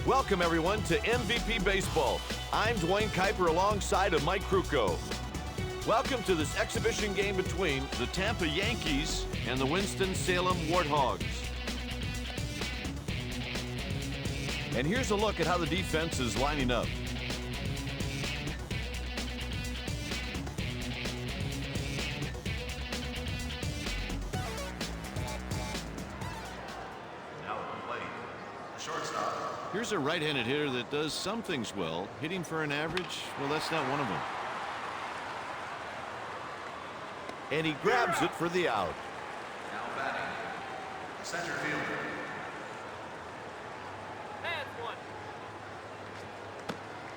Welcome, everyone, to MVP Baseball. I'm Dwayne Kuiper alongside of Mike Krukow. Welcome to this exhibition game between the Tampa Yankees and the Winston-Salem Warthogs. And here's a look at how the defense is lining up. Here's a right-handed hitter that does some things well. Hitting for an average, well, that's not one of them. And he grabs it for the out. Now batting, center fielder. That's one.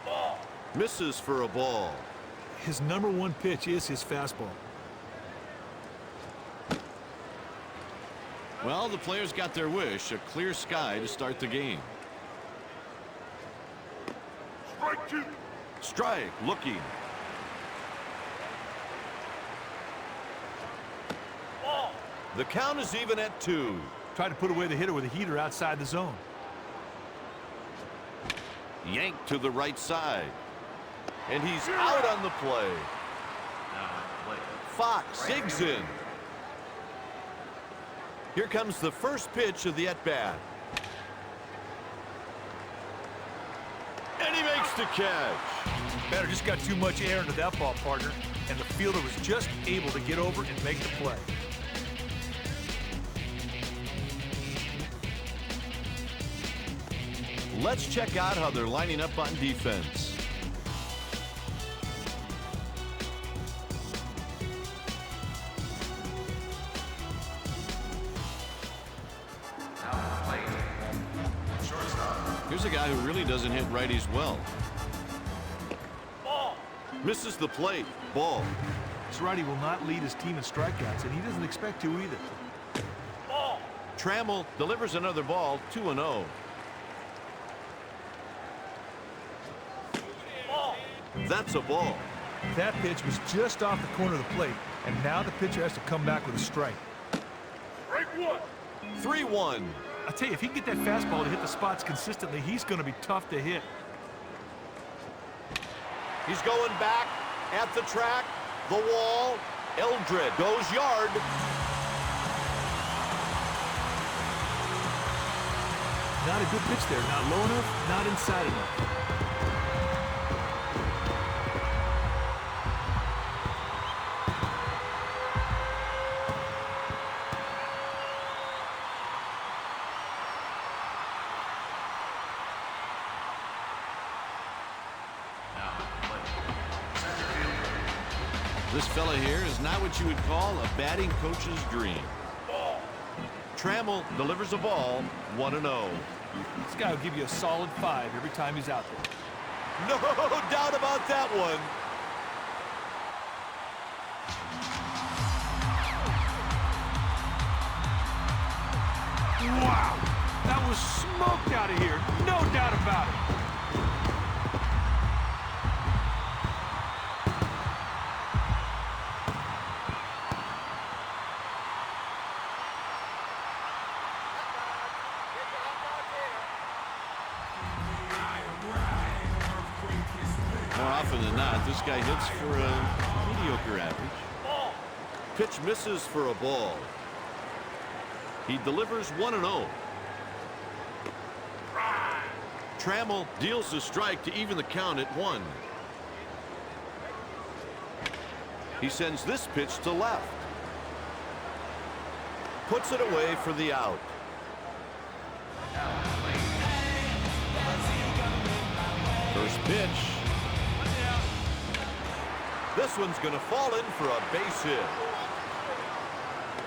Ball. Misses for a ball. His number one pitch is his fastball. Well, the players got their wish, a clear sky to start the game. Strike two. Strike, looking. Ball. The count is even at 2. Tried to put away the hitter with a heater outside the zone. Yanked to the right side. And he's out on the play. Now play. Fox zigs in. Here comes the first pitch of the at-bat. And he makes the catch. Batter just got too much air into that ball, partner, and the fielder was just able to get over and make the play. Let's check out how they're lining up on defense. Now play. Shortstop. Here's a guy who really doesn't hit righties well. Ball. Misses the plate. Ball. This righty will not lead his team in strikeouts, and he doesn't expect to either. Ball. Trammell delivers another ball, 2-0. Ball. That's a ball. That pitch was just off the corner of the plate, and now the pitcher has to come back with a strike. Strike one. 3-1. I'll tell you, if he can get that fastball to hit the spots consistently, he's going to be tough to hit. He's going back at the track, the wall. Eldred goes yard. Not a good pitch there. Not low enough, not inside enough. This fella here is not what you would call a batting coach's dream. Trammell delivers a ball, 1-0. This guy will give you a solid 5 every time he's out there. No doubt about that one. Wow! That was smoked out of here. No doubt about it. More often than not, this guy hits for a mediocre average. Pitch misses for a ball. He delivers 1-0. Trammell deals the strike to even the count at 1. He sends this pitch to left. Puts it away for the out. First pitch. This one's going to fall in for a base hit.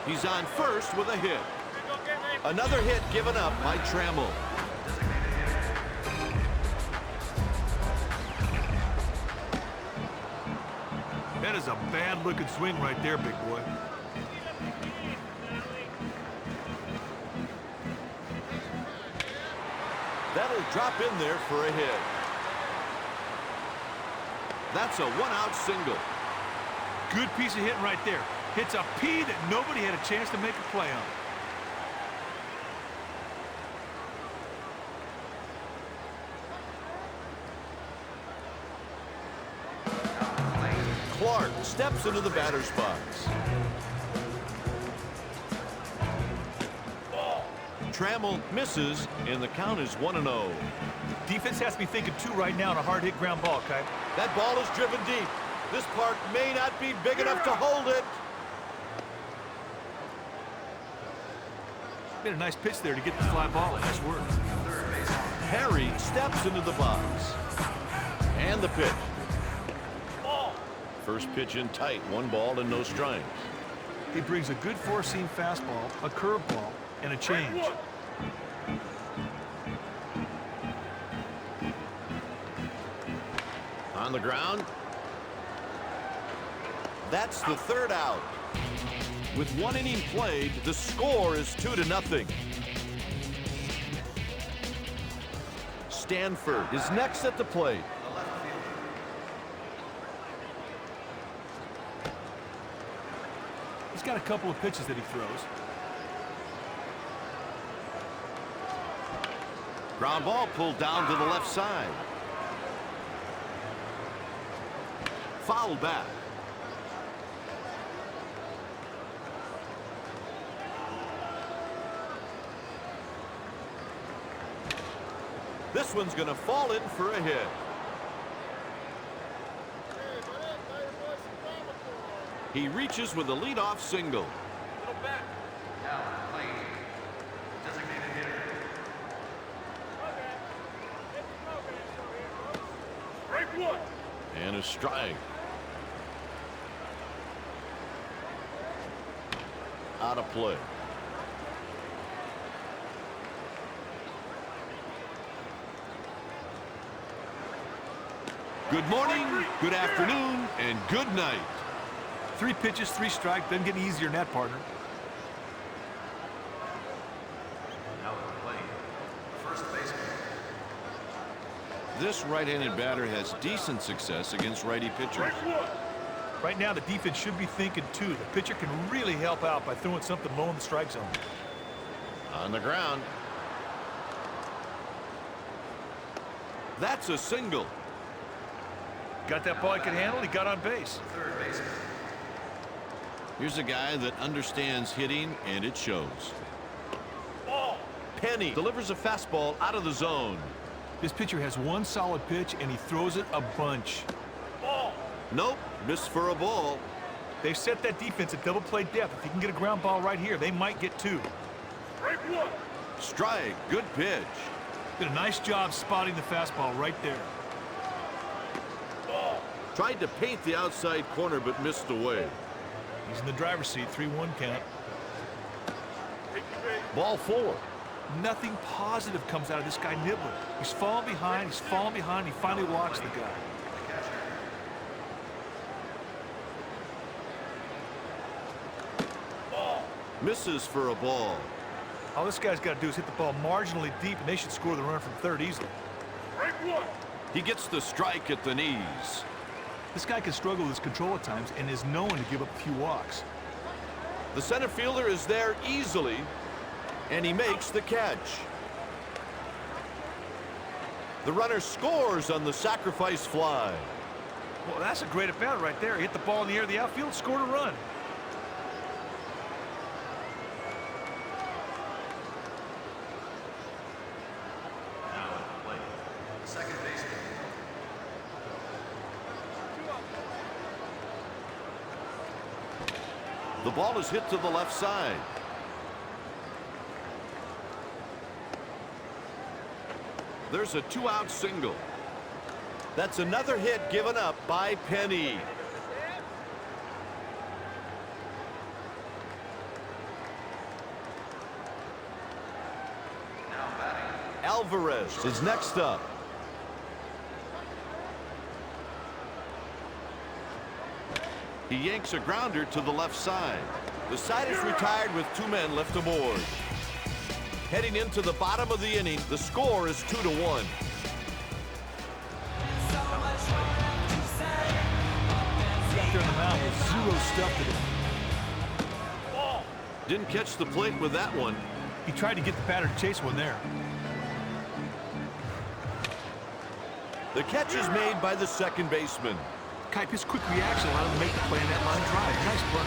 He's on first with a hit. Another hit given up by Trammell. That is a bad-looking swing right there, big boy. That'll drop in there for a hit. That's a one-out single. Good piece of hitting right there. Hits a P that nobody had a chance to make a play on. Hart steps into the batter's box. Trammell misses, and the count is 1-0. Defense has to be thinking two right now on a hard-hit ground ball, Kai. That ball is driven deep. This park may not be big enough to hold it. Made a nice pitch there to get the fly ball. Nice work. Harry steps into the box. And the pitch. First pitch in tight. 1 ball and no strikes. He brings a good four-seam fastball, a curveball, and a change. On the ground. That's the 3rd out. With 1 inning played, the score is 2-0. Stanford is next at the plate. He's got a couple of pitches that he throws. Ground ball pulled down to the left side. Fouled back. This one's going to fall in for a hit. He reaches with a leadoff single. Little back. Now playing. Designated hitter. Strike 1. And a strike. Out of play. Good morning, good afternoon, and good night. 3 pitches, 3 strikes. Doesn't get any easier than that, partner. Now playing. First baseman. This right-handed batter has decent success against righty pitchers. Right now, the defense should be thinking, too. The pitcher can really help out by throwing something low in the strike zone. On the ground. That's a single. Got that ball he could handle. He got on base. Third baseman. Here's a guy that understands hitting, and it shows. Ball. Penny delivers a fastball out of the zone. This pitcher has 1 solid pitch, and he throws it a bunch. Ball. Nope, missed for a ball. They've set that defense at double play depth. If he can get a ground ball right here, they might get 2. Strike 1. Strike, good pitch. Did a nice job spotting the fastball right there. Ball. Tried to paint the outside corner, but missed away. He's in the driver's seat, 3-1 count. Take the base. Ball 4. Nothing positive comes out of this guy nibbling. He's falling behind, he finally walks the guy. Ball. Misses for a ball. All this guy's got to do is hit the ball marginally deep, and they should score the run from third easily. Strike 1. He gets the strike at the knees. This guy can struggle with his control at times and is known to give up a few walks. The center fielder is there easily, and he makes the catch. The runner scores on the sacrifice fly. Well, that's a great at-bat right there. He hit the ball in the air of the outfield, scored a run. Now at the plate. The second baseman. The ball is hit to the left side. There's a 2-out single. That's another hit given up by Penny. Now batting. Alvarez is next up. He yanks a grounder to the left side. The side is retired with 2 men left aboard. Heading into the bottom of the inning, the score is 2-1. Out there in the mound with 0 stuff to do. Ball. Didn't catch the plate with that one. He tried to get the batter to chase one there. The catch is made by the second baseman. Kipe, his quick reaction allowed him to make the play on that line drive. Nice play.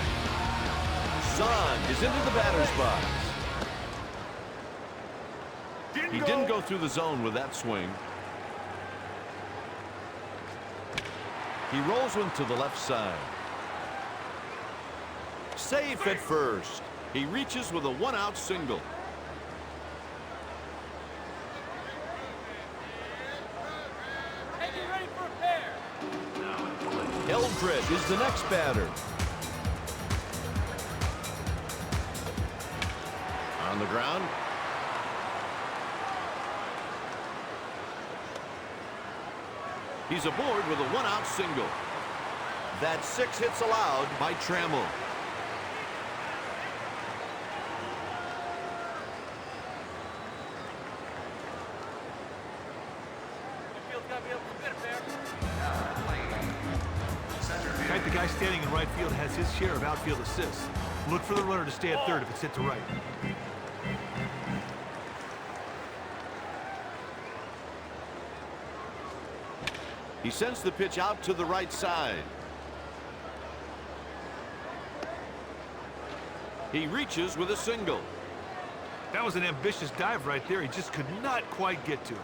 Zahn is into the batter's box. He didn't go through the zone with that swing. He rolls one to the left side. Safe at first. He reaches with a one-out single. Eldred is the next batter. On the ground. He's aboard with a one-out single. That's 6 hits allowed by Trammell. The guy standing in right field has his share of outfield assists. Look for the runner to stay at third if it's hit to right. He sends the pitch out to the right side. He reaches with a single. That was an ambitious dive right there. He just could not quite get to it.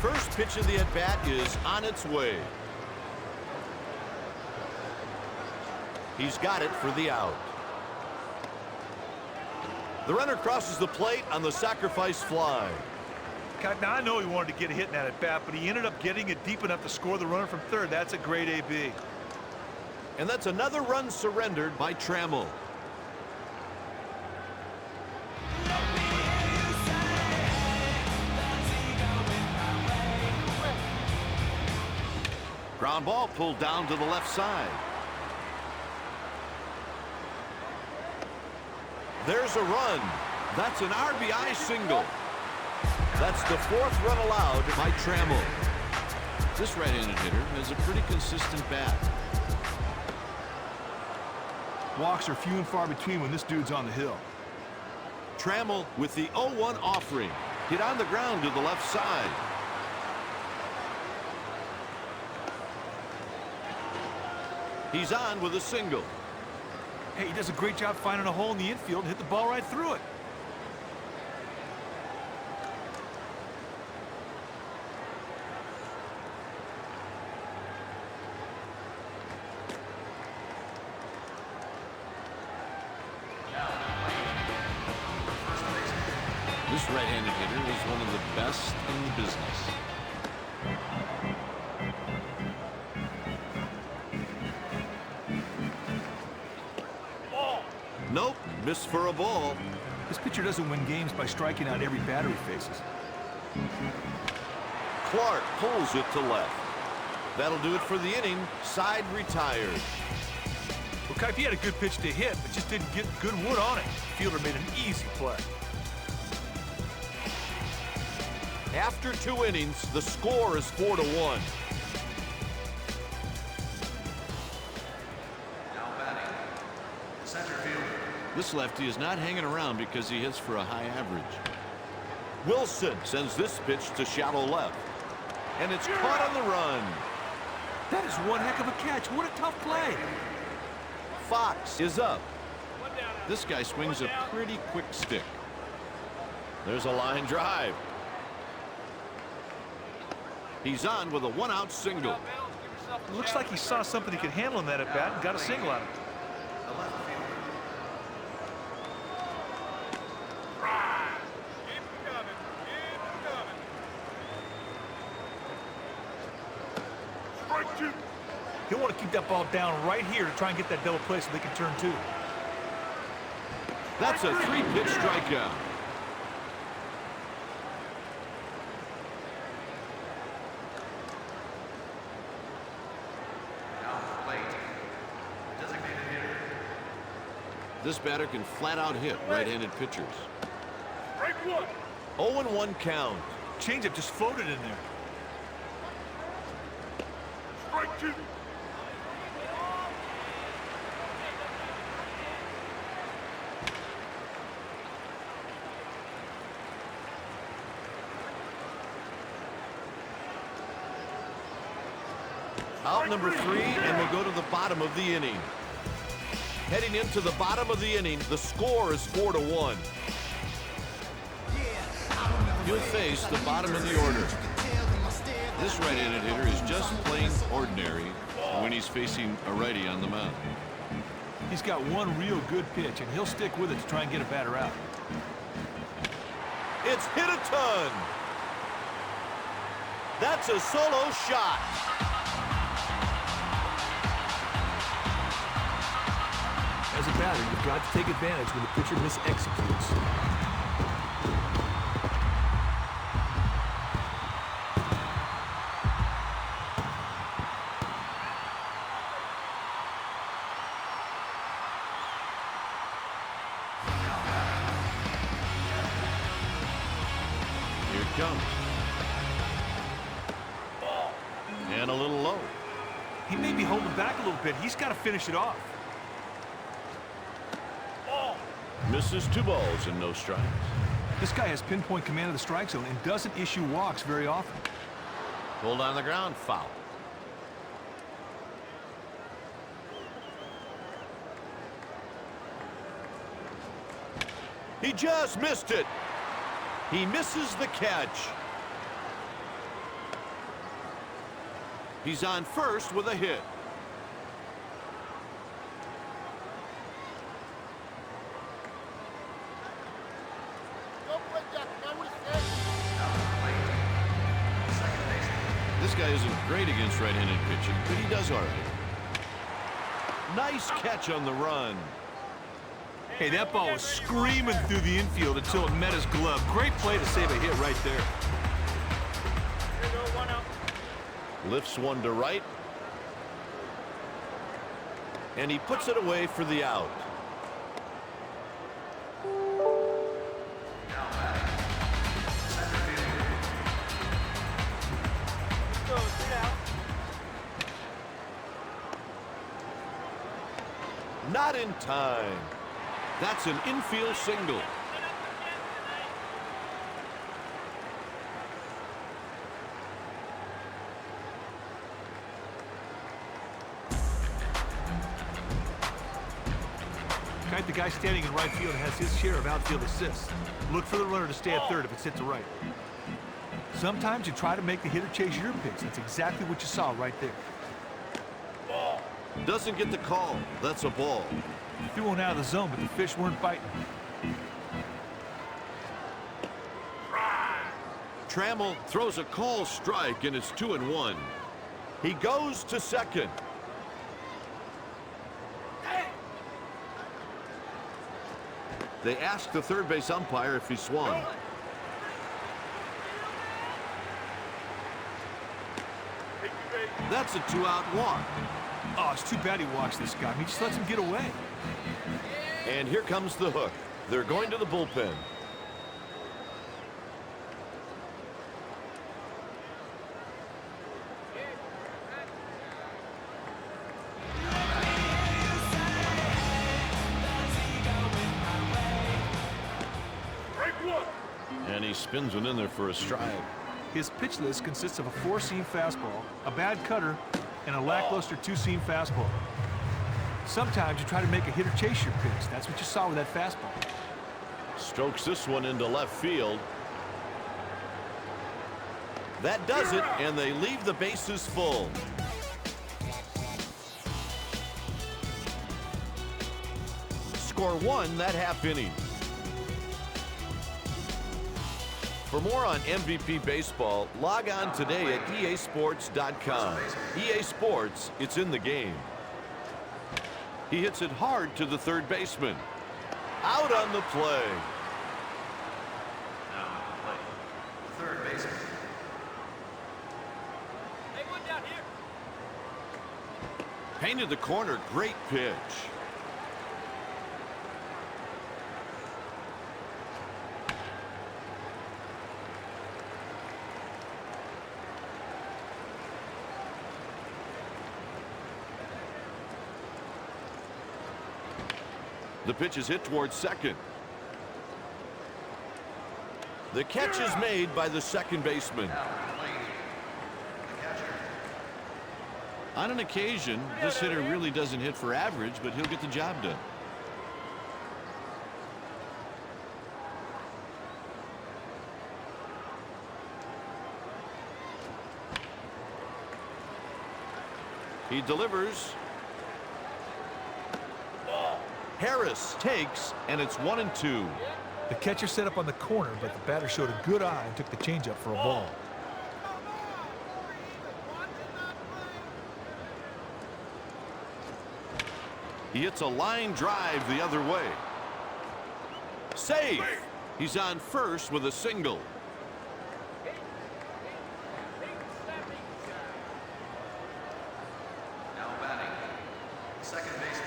First pitch of the at-bat is on its way. He's got it for the out. The runner crosses the plate on the sacrifice fly. Now, I know he wanted to get a hit in that at-bat, but he ended up getting it deep enough to score the runner from third. That's a great AB. And that's another run surrendered by Trammell. Ground ball pulled down to the left side. There's a run. That's an RBI single. That's the 4th run allowed by Trammell. This right-handed hitter has a pretty consistent bat. Walks are few and far between when this dude's on the hill. Trammell with the 0-1 offering. Hit on the ground to the left side. He's on with a single. Hey, he does a great job finding a hole in the infield and hit the ball right through it. This right-handed hitter is one of the best in the business. Nope, missed for a ball. This pitcher doesn't win games by striking out every batter he faces. Clark pulls it to left. That'll do it for the inning. Side retired. Well, Kipe, he had a good pitch to hit, but just didn't get good wood on it. The fielder made an easy play. After 2 innings, the score is 4-1. This lefty is not hanging around because he hits for a high average. Wilson sends this pitch to shallow left. And it's caught on the run. That is one heck of a catch. What a tough play. Fox is up. This guy swings a pretty quick stick. There's a line drive. He's on with a one-out single. Looks like he saw something he could handle in that at-bat and got a single out of it. He'll want to keep that ball down right here to try and get that double play so they can turn 2. That's a 3-pitch strikeout. This batter can flat out hit right-handed pitchers. 0-1 count. Changeup just floated in there. Out number 3, and we'll go to the bottom of the inning. Heading into the bottom of the inning, the score is 4-1. He'll face the bottom of the order. This right-handed hitter is just plain ordinary when he's facing a righty on the mound. He's got one real good pitch, and he'll stick with it to try and get a batter out. It's hit a ton. That's a solo shot. As a batter, you've got to take advantage when the pitcher mis-executes. Here it comes. And a little low. He may be holding back a little bit. He's got to finish it off. Misses 2 balls and no strikes. This guy has pinpoint command of the strike zone and doesn't issue walks very often. Pulled on the ground, foul. He just missed it. He misses the catch. He's on first with a hit. This guy isn't great against right-handed pitching, but he does all right. Nice catch on the run. Hey, that ball was screaming through the infield until it met his glove. Great play to save a hit right there. Lifts one to right. And he puts it away for the out. Not in time. That's an infield single. The guy standing in right field has his share of outfield assists. Look for the runner to stay at third if it's hit to right. Sometimes you try to make the hitter chase your pitch. That's exactly what you saw right there. Doesn't get the call. That's a ball. Threw one out of the zone, but the fish weren't biting. Trammell throws a call strike, and it's 2-1. He goes to second. They ask the third base umpire if he swung. That's a 2-out walk. Oh, it's too bad he walks this guy. He just lets him get away. And here comes the hook. They're going to the bullpen. And he spins one in there for a strike. His pitch list consists of a 4-seam fastball, a bad cutter, and a lackluster 2-seam fastball. Sometimes you try to make a hitter chase your pitch. That's what you saw with that fastball. Strokes this one into left field. That does it, and they leave the bases full. Score 1 that half inning. For more on MVP Baseball, log on today at easports.com. EA Sports, it's in the game. He hits it hard to the third baseman. Out on the play. Now on the plate, third baseman. Hey, one down here. Painted the corner, great pitch. The pitch is hit towards second. The catch is made by the second baseman. Now on the plate, the catcher. On an occasion, this hitter really doesn't hit for average, but he'll get the job done. He delivers. Harris takes, and it's 1-2. The catcher set up on the corner, but the batter showed a good eye and took the changeup for a ball. He hits a line drive the other way. Safe. He's on first with a single. Now batting, second baseman.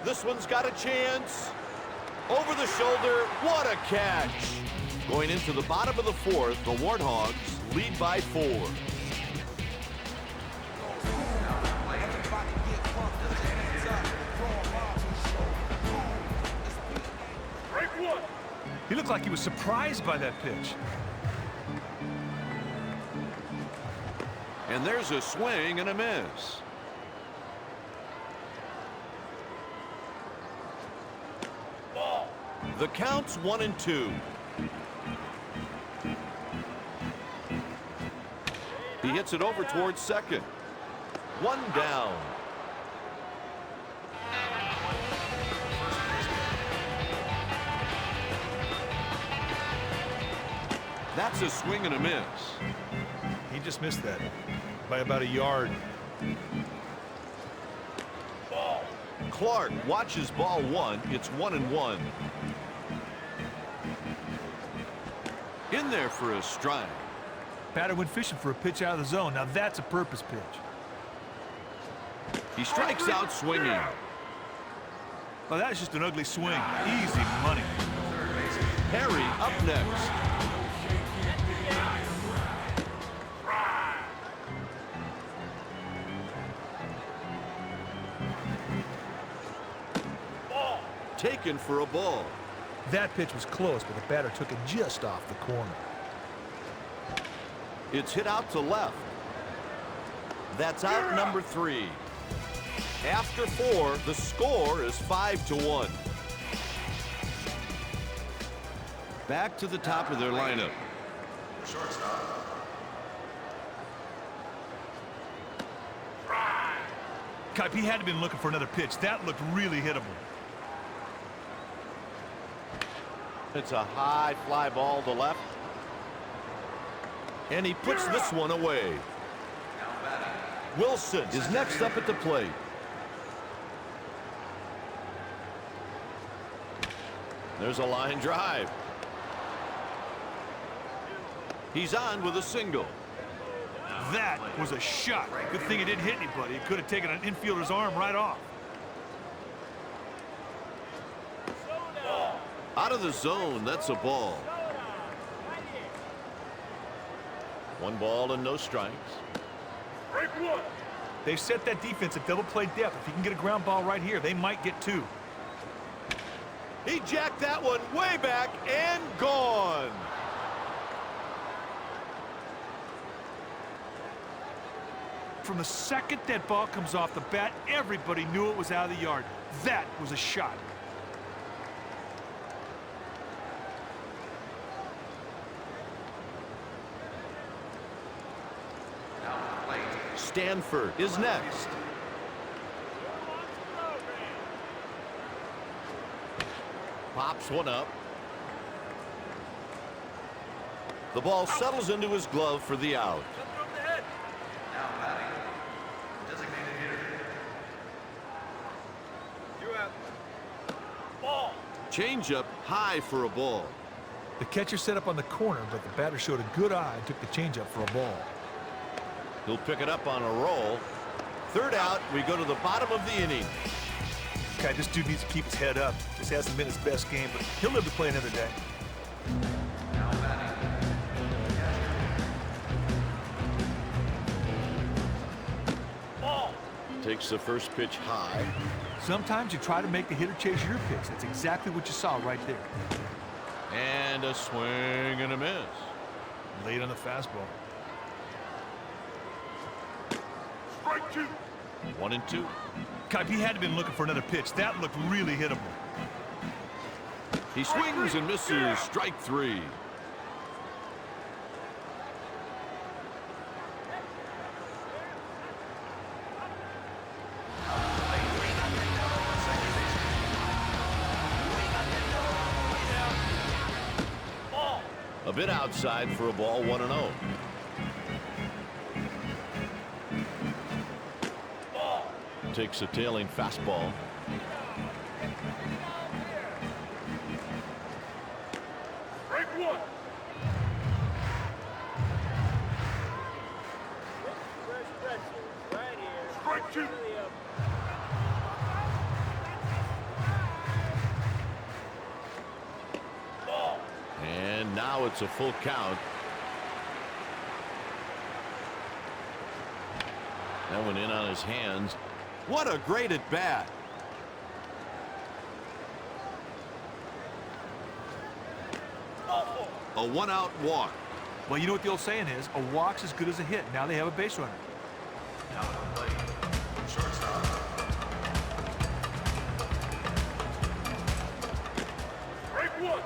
This one's got a chance. Over the shoulder. What a catch. Going into the bottom of the fourth, the Warthogs lead by 4. He looked like he was surprised by that pitch. And there's a swing and a miss. The count's 1-2. He hits it over towards second. 1 down. That's a swing and a miss. He just missed that by about a yard. Clark watches ball 1. It's 1-1. In there for a strike. Batter went fishing for a pitch out of the zone. Now that's a purpose pitch. He strikes out swinging. Well, that's just an ugly swing. Easy money. Harry up next. Taken for a ball. That pitch was close, but the batter took it just off the corner. It's hit out to left. That's out number 3. After 4, the score is 5-1. Back to the top of their lineup. Shortstop. Kuip, he had to have been looking for another pitch. That looked really hittable. It's a high fly ball to left. And he puts this one away. Wilson is next up at the plate. There's a line drive. He's on with a single. That was a shot. Good thing it didn't hit anybody. It could have taken an infielder's arm right off. Out of the zone, that's a ball. 1 ball and no strikes. They've set that defense at double play depth. If he can get a ground ball right here, they might get 2. He jacked that one way back and gone. From the second that ball comes off the bat, everybody knew it was out of the yard. That was a shot. Stanford is next. Pops one up. The ball settles into his glove for the out. Now batting, designated hitter. Changeup high for a ball. The catcher set up on the corner, but the batter showed a good eye and took the changeup for a ball. He'll pick it up on a roll. 3rd out, we go to the bottom of the inning. Okay, this dude needs to keep his head up. This hasn't been his best game, but he'll live to play another day. Now batting, Takes the first pitch high. Sometimes you try to make the hitter chase your pitch. That's exactly what you saw right there. And a swing and a miss. Late on the fastball. Strike two. 1-2. Kipe, he had to have been looking for another pitch. That looked really hittable. He swings and misses. Strike three. A bit outside for a ball, 1-0. Takes a tailing fastball. Strike one. Strike two. And now it's a full count. That went in on his hands. What a great at bat. A one-out walk. Well, you know what the old saying is, a walk's as good as a hit. Now they have a base runner. Now at the plate, shortstop. Strike one.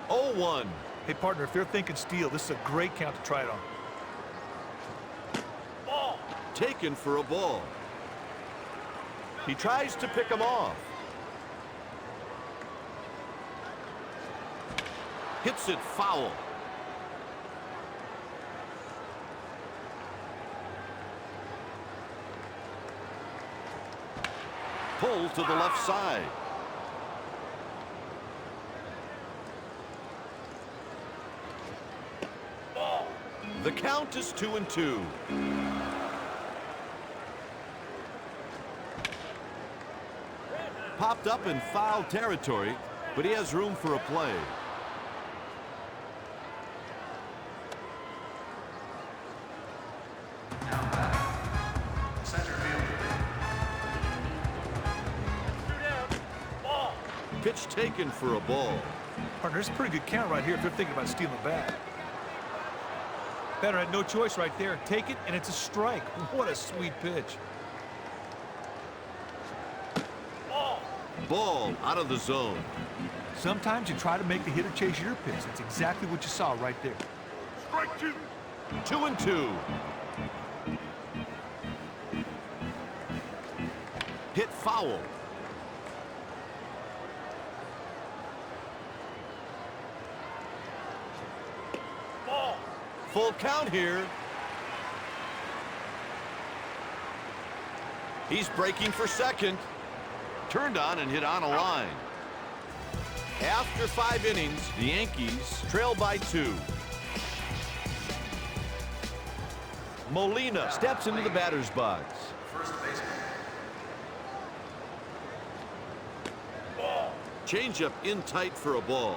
0-1. Hey, partner, if they're thinking steal, this is a great count to try it on. Ball. Taken for a ball. He tries to pick him off. Hits it foul. Pull to the left side. Ball. The count is 2-2. Popped up in foul territory, but he has room for a play. Now batting, center fielder. Ball. Pitch taken for a ball. Partner, it's a pretty good count right here if they're thinking about stealing the bat. Batter had no choice right there. Take it, and it's a strike. What a sweet pitch. Ball out of the zone. Sometimes you try to make the hitter chase your pitch. That's exactly what you saw right there. Strike two. 2-2. Hit foul. Ball. Full count here. He's breaking for second. Turned on and hit on a line. After 5 innings, the Yankees trail by 2. Molina steps into the batter's box. First baseman. Ball. Changeup in tight for a ball.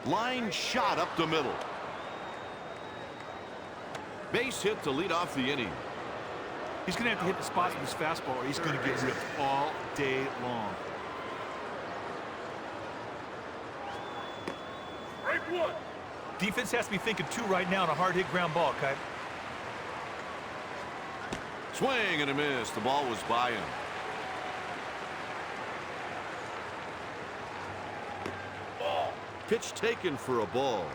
Line shot up the middle. Base hit to lead off the inning. He's going to have to hit the spots with his fastball or he's going to get ripped all day long. Strike one. Defense has to be thinking two right now on a hard hit ground ball, Kipe. Swing and a miss. The ball was by him. Ball. Pitch taken for a ball.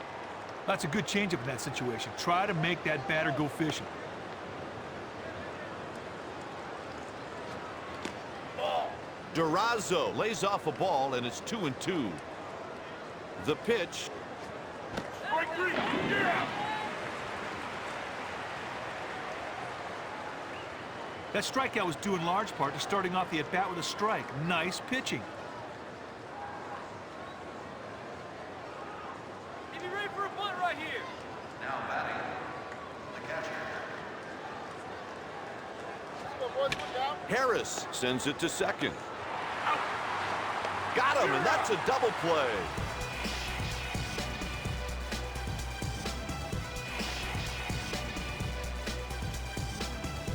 That's a good changeup in that situation. Try to make that batter go fishing. Durazo lays off a ball, and it's 2-2. The pitch. Strike three. Yeah. That strikeout was due in large part to starting off the at-bat with a strike. Nice pitching. Be ready for a bunt right here. Now batting, the catcher. Harris sends it to second. Got him, and that's a double play.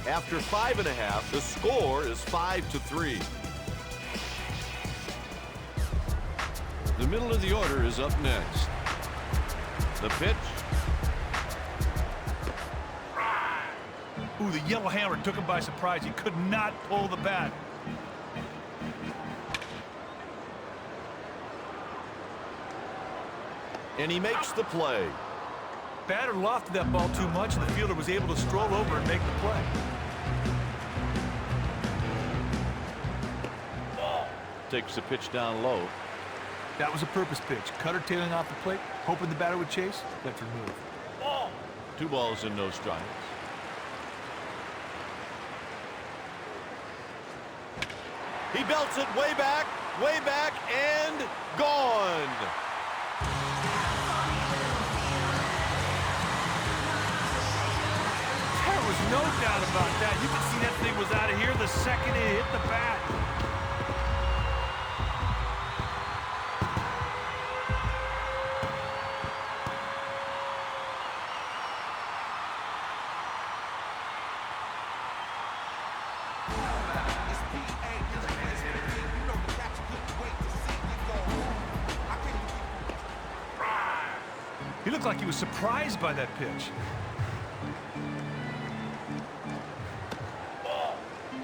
After 5.5, the score is 5-3. The middle of the order is up next. The pitch. Ooh, the yellow hammer took him by surprise. He could not pull the bat. And he makes the play. Batter lofted that ball too much, and the fielder was able to stroll over and make the play. Takes the pitch down low. That was a purpose pitch. Cutter tailing off the plate, hoping the batter would chase. That's removed. 2 balls and no strikes. He belts it way back, and gone. There was no doubt about that. You could see that thing was out of here the second it hit the bat. He looked like he was surprised by that pitch.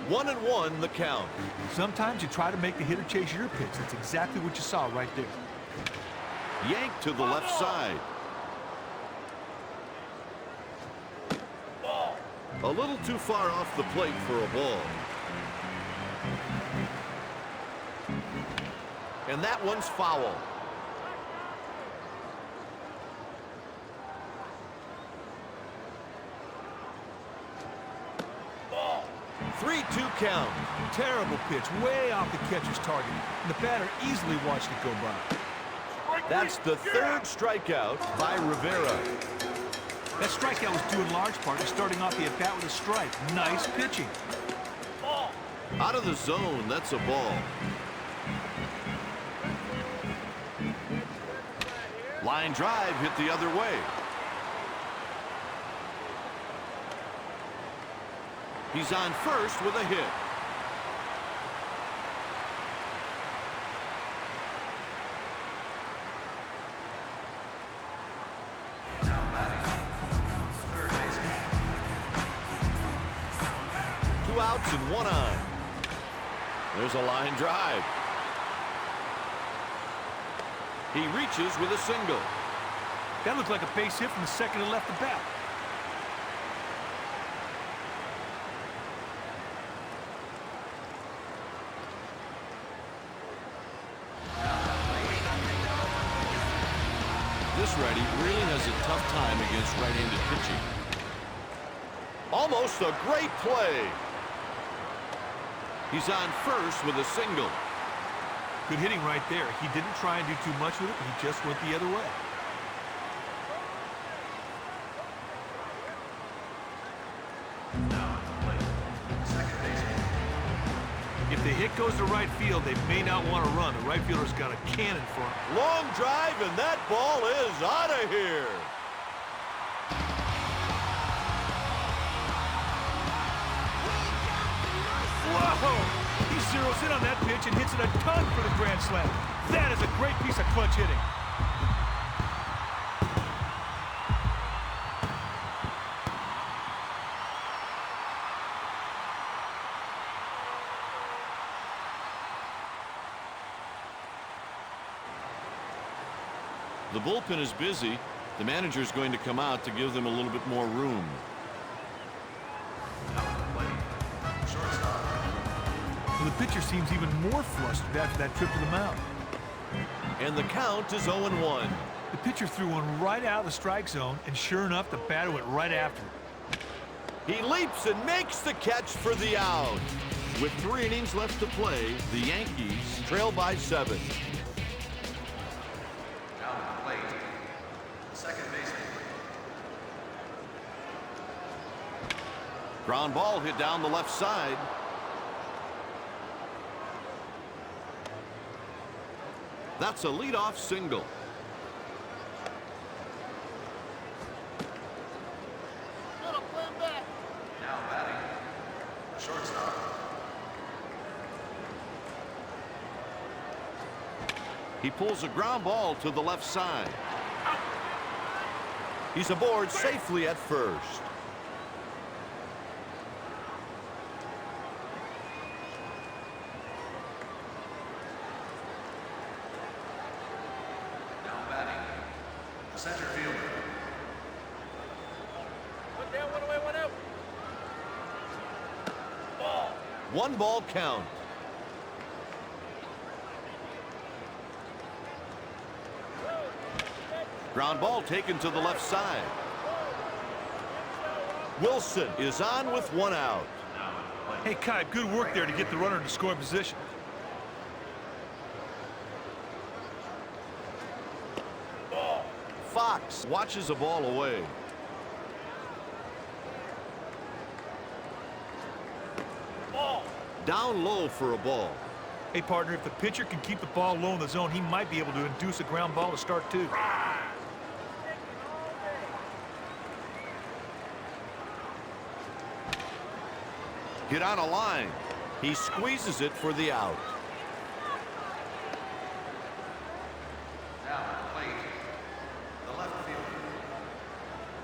1-1 the count. Sometimes you try to make the hitter chase your pitch. That's exactly what you saw right there. Yanked to the left side. A little too far off the plate for a ball. And that one's foul. Ball. 3-2 count. Terrible pitch, way off the catcher's target. And the batter easily watched it go by. That's the third strikeout by Rivera. That strikeout was due in large part to starting off the at-bat with a strike. Nice pitching. Ball. Out of the zone, that's a ball. Line drive hit the other way. He's on first with a hit. Two outs and one on. There's a line drive. He reaches with a single. That looked like a base hit from the second and left the bat. This righty really has a tough time against right-handed pitching. Almost a great play. He's on first with a single. Good hitting right there. He didn't try and do too much with it. He just went the other way. If the hit goes to right field, they may not want to run. The right fielder's got a cannon for him. Long drive, and that ball is out of here. Whoa! He zeroes in on that pitch and hits it a ton for the grand slam. That is a great piece of clutch hitting. The bullpen is busy. The manager's going to come out to give them a little bit more room. Well, the pitcher seems even more flustered after that trip to the mound. And the count is 0-1. The pitcher threw one right out of the strike zone, and sure enough, the batter went right after it. He leaps and makes the catch for the out. With 3 innings left to play, the Yankees trail by 7. Down at the plate, the second baseman. Ground ball hit down the left side. That's a leadoff single. Now batting, He pulls a ground ball to the left side. He's aboard safely at first. Now batting, the center fielder. One down, one away, one out. Ball. One ball count. Ground ball taken to the left side. Wilson is on with one out. Hey, Kai, good work there to get the runner into scoring position. Fox watches a ball away. Ball. Down low for a ball. Hey, partner, if the pitcher can keep the ball low in the zone, he might be able to induce a ground ball to start, too. Hit on a line. He squeezes it for the out. Now at the plate, the left fielder.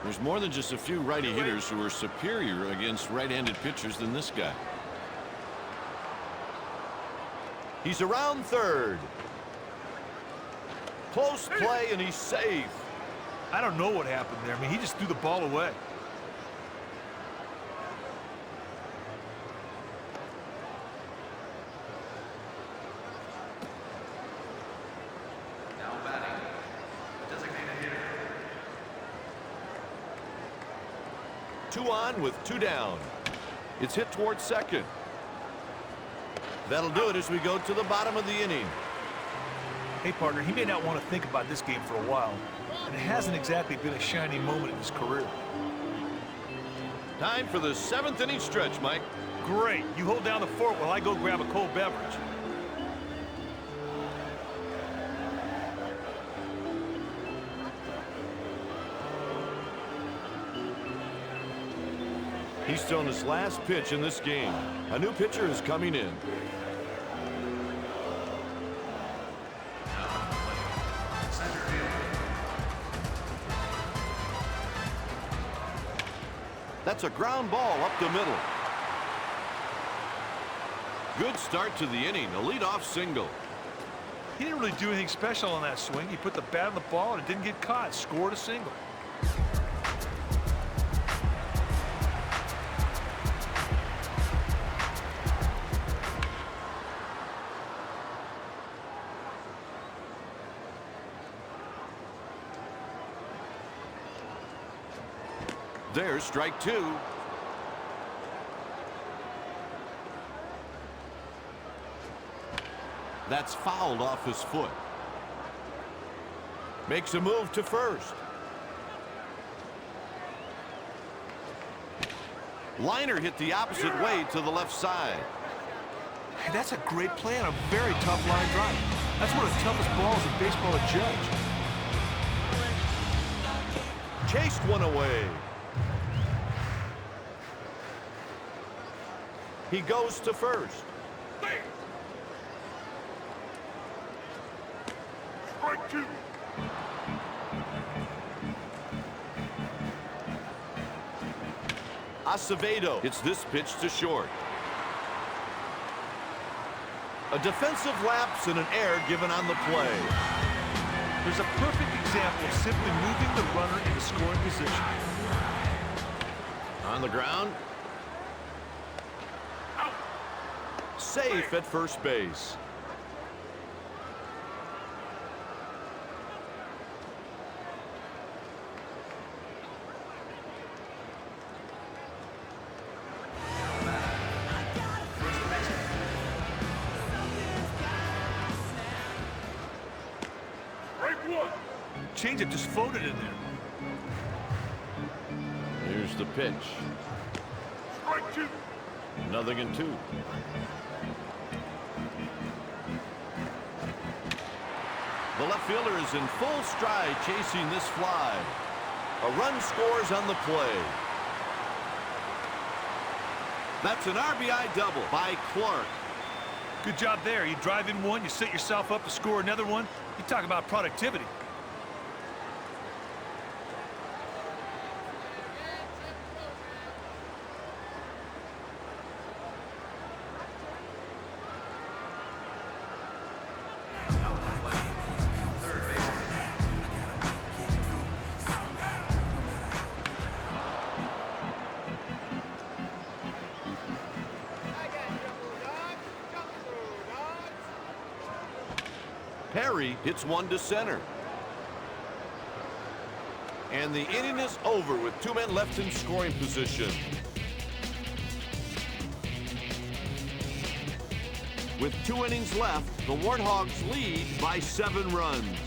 There's more than just a few righty hitters who are superior against right-handed pitchers than this guy. He's around third. Close play, and he's safe. I don't know what happened there. I mean, he just threw the ball away. Now batting, the designated hitter. 2 on with 2 down. It's hit towards second. That'll do it as we go to the bottom of the inning. Hey, partner, he may not want to think about this game for a while, and it hasn't exactly been a shining moment in his career. Time for the 7th inning stretch, Mike. Great. You hold down the fort while I go grab a cold beverage. He's thrown his last pitch in this game. A new pitcher is coming in. Center fielder. That's a ground ball up the middle. Good start to the inning. A leadoff single. He didn't really do anything special on that swing. He put the bat on the ball and it didn't get caught. Scored a single. There's strike 2. That's fouled off his foot. Makes a move to first. Liner hit the opposite way to the left side. Hey, that's a great play on a very tough line drive. That's one of the toughest balls in baseball to judge. Chased one away. He goes to first. Strike 2. Acevedo hits this pitch to short. A defensive lapse and an error given on the play. There's a perfect example of simply moving the runner into scoring position. On the ground. Safe at first base. Strike 1. Changeup just floated in there. Here's the pitch. Strike 2. 0-2. The left fielder is in full stride chasing this fly. A run scores on the play. That's an RBI double by Clark. Good job there. You drive in one, you set yourself up to score another one. You talk about productivity. Perry hits one to center. And the inning is over with 2 men left in scoring position. With 2 innings left, the Warthogs lead by 7 runs.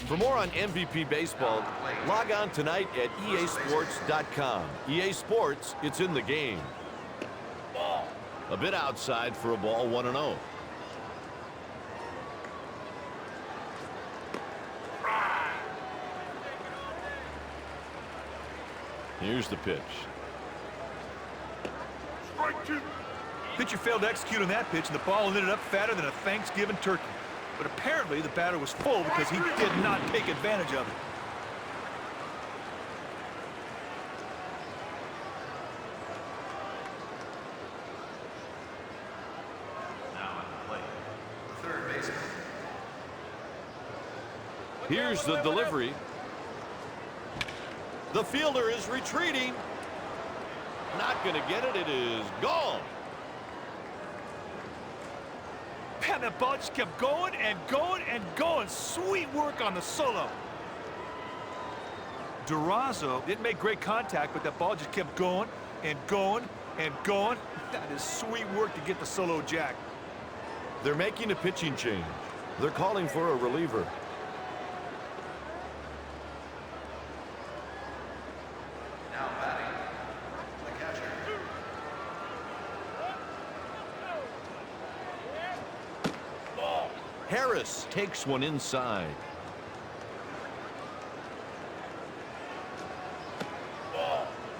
For more on MVP baseball, log on tonight at easports.com. EA Sports, it's in the game. A bit outside for a ball, 1-0. Here's the pitch. Strike 2. Pitcher failed to execute on that pitch, and the ball ended up fatter than a Thanksgiving turkey. But apparently the batter was full because he did not take advantage of it. Now at the plate, the third baseman. Here's the delivery. The fielder is retreating. Not going to get it. It is gone. Man, that ball just kept going and going and going. Sweet work on the solo. Durazo didn't make great contact, but that ball just kept going and going and going. That is sweet work to get the solo jack. They're making a pitching change. They're calling for a reliever. Now batting, the catcher. Harris takes one inside.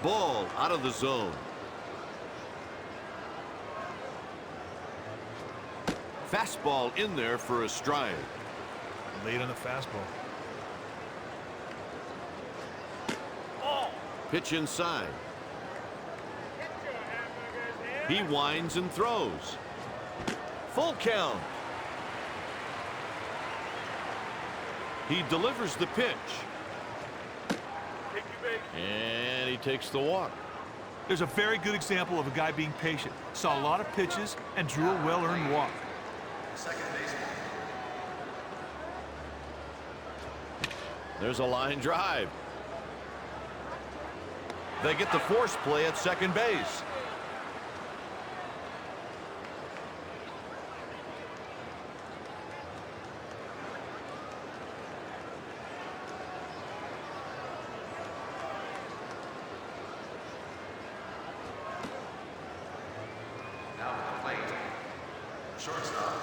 Ball out of the zone. Fastball in there for a strike. Late on the fastball. Pitch inside. He winds and throws. Full count. He delivers the pitch. And he takes the walk. There's a very good example of a guy being patient. Saw a lot of pitches and drew a well-earned walk. Second baseman. There's a line drive. They get the force play at second base. Now at the plate, shortstop.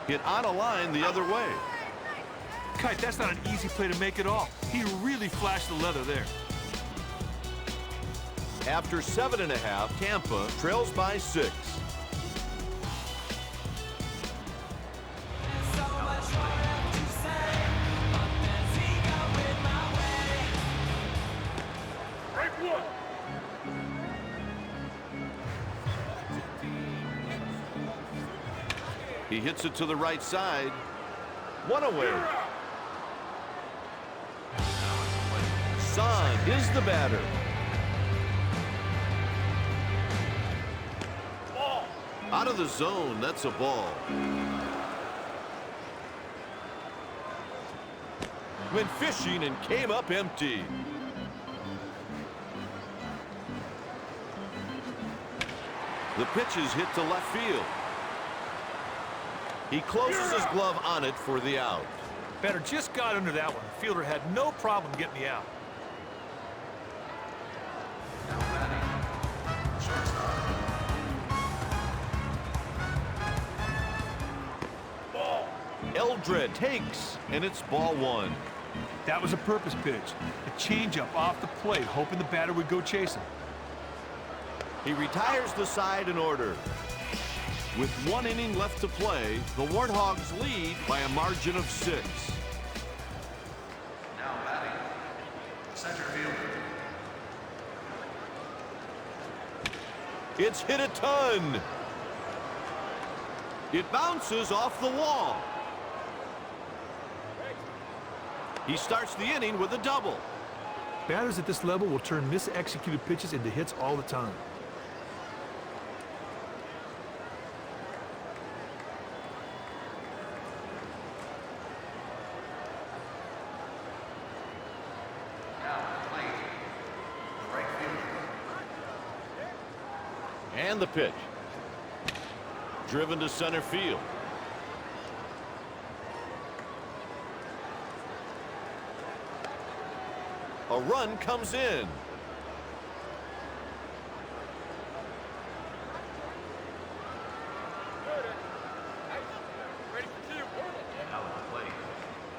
Hit on a line the other way. Kite, that's not an easy play to make at all. He really flashed the leather there. After 7.5, Tampa trails by 6. Strike 1. He hits it to the right side. One away. Son is the batter. Out of the zone, that's a ball. Went fishing and came up empty. The pitch is hit to left field. He closes his glove on it for the out. Batter just got under that one. The fielder had no problem getting the out. Now batting, shortstop. Eldred takes, and it's ball 1. That was a purpose pitch. A changeup off the plate, hoping the batter would go chasing. He retires the side in order. With 1 inning left to play, the Warthogs lead by a margin of 6. Now batting, center fielder. It's hit a ton. It bounces off the wall. He starts the inning with a double. Batters at this level will turn mis-executed pitches into hits all the time. And the pitch. Driven to center field. A run comes in. Now at the plate,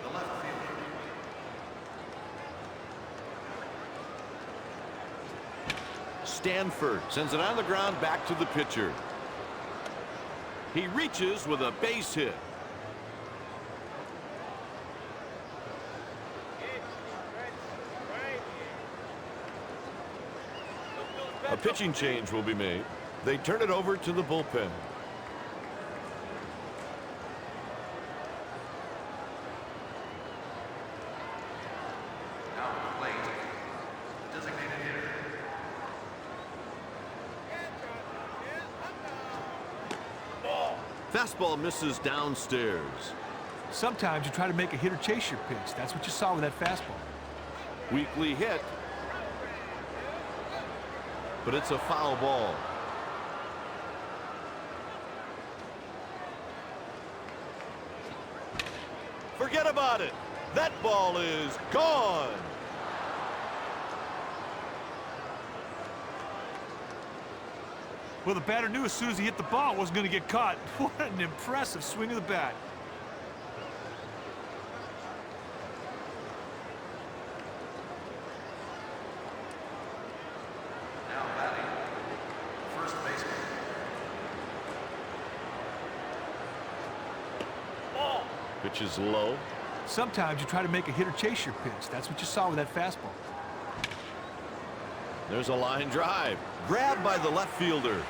the left fielder. Stanford sends it on the ground back to the pitcher. He reaches with a base hit. A pitching change will be made. They turn it over to the bullpen. Now at the plate, designated hitter. Fastball misses downstairs. Sometimes you try to make a hitter chase your pitch. That's what you saw with that fastball. Weakly hit. But it's a foul ball. Forget about it. That ball is gone. Well, the batter knew as soon as he hit the ball it wasn't going to get caught. What an impressive swing of the bat. Now batting, first baseman. Pitch is low. Sometimes you try to make a hitter chase your pitch. That's what you saw with that fastball. There's a line drive. Grabbed by the left fielder.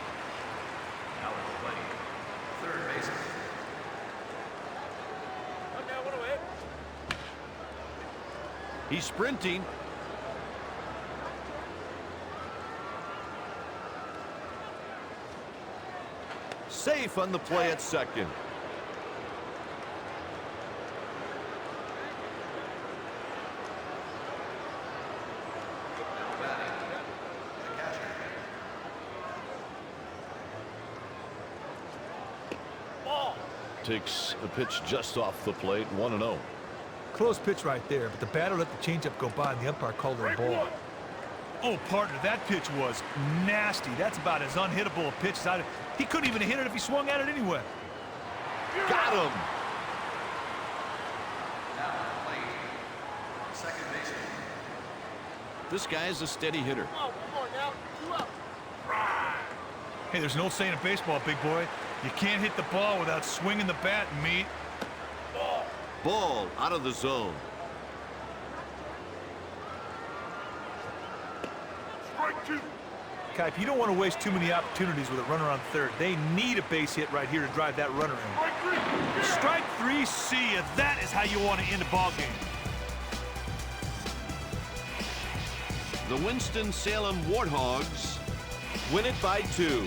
Now at the plate, third baseman. He's sprinting. Safe on the play at second. Now batting, the catcher. Takes a pitch just off the plate, 1-0. Close pitch right there, but the batter let the changeup go by and the umpire called it a ball. Oh, partner, that pitch was nasty. That's about as unhittable a pitch as I'd... He couldn't even hit it if he swung at it anyway. Got him. Now at the plate, second baseman. This guy's a steady hitter. Hey, there's an old saying in baseball, big boy. You can't hit the ball without swinging the bat, meat. Ball out of the zone. Strike 2. Kipe, you don't want to waste too many opportunities with a runner on third. They need a base hit right here to drive that runner in. Strike 3. Strike 3, see ya. That is how you want to end a ball game. The Winston-Salem Warthogs win it by 2.